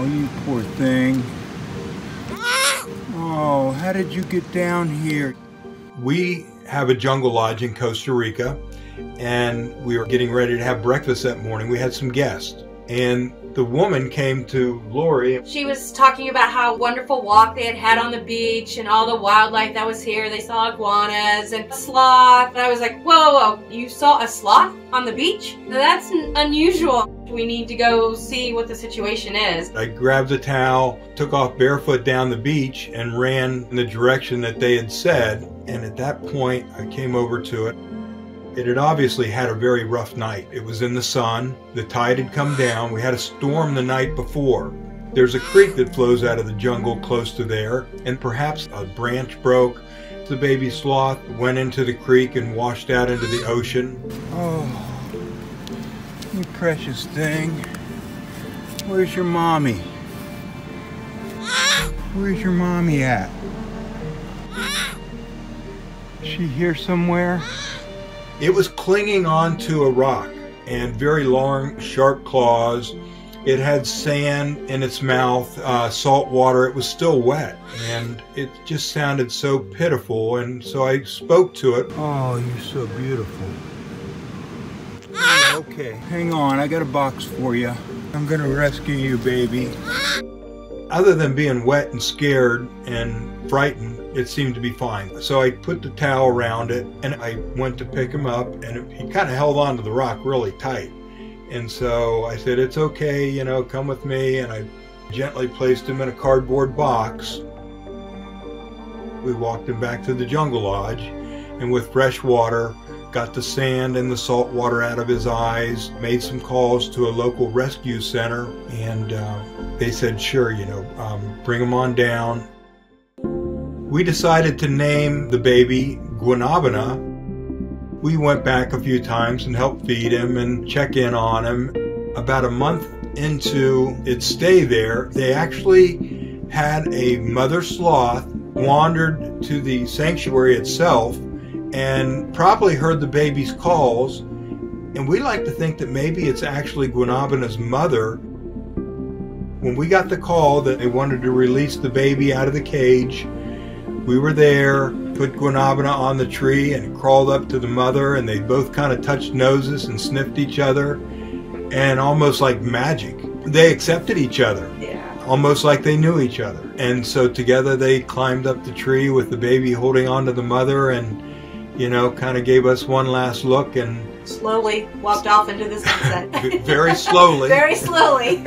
Oh, you poor thing. Oh, how did you get down here? We have a jungle lodge in Costa Rica, and we were getting ready to have breakfast that morning. We had some guests, and the woman came to Lori. She was talking about how wonderful walk they had on the beach and all the wildlife that was here. They saw iguanas and sloth. And I was like, whoa, whoa, whoa, you saw a sloth on the beach? Now that's unusual. We need to go see what the situation is. I grabbed a towel, took off barefoot down the beach, and ran in the direction that they had said. And at that point, I came over to it. It had obviously had a very rough night. It was in the sun, the tide had come down, we had a storm the night before. There's a creek that flows out of the jungle close to there, and perhaps a branch broke. The baby sloth went into the creek and washed out into the ocean. Oh, you precious thing. Where's your mommy? Where's your mommy at? Is she here somewhere? It was clinging onto a rock and very long, sharp claws. It had sand in its mouth, salt water. It was still wet, and it just sounded so pitiful, and so I spoke to it. Oh, you're so beautiful. Okay, hang on, I got a box for you. I'm gonna rescue you, baby. Other than being wet and scared and frightened, it seemed to be fine. So I put the towel around it, and I went to pick him up, and he kind of held onto the rock really tight. And so I said, it's okay, you know, come with me. And I gently placed him in a cardboard box. We walked him back to the jungle lodge, and with fresh water, got the sand and the salt water out of his eyes, made some calls to a local rescue center, and they said, sure, you know, bring him on down. We decided to name the baby Guanabana. We went back a few times and helped feed him and check in on him. About a month into its stay there, they actually had a mother sloth wandered to the sanctuary itself and probably heard the baby's calls. And we like to think that maybe it's actually Guanabana's mother. When we got the call that they wanted to release the baby out of the cage, we were there, put Guanabana on the tree, and it crawled up to the mother, and they both kind of touched noses and sniffed each other, and almost like magic, they accepted each other. Yeah. Almost like they knew each other. And so together they climbed up the tree with the baby holding on to the mother, and, you know, kind of gave us one last look and slowly walked off into the sunset. Very slowly. Very slowly.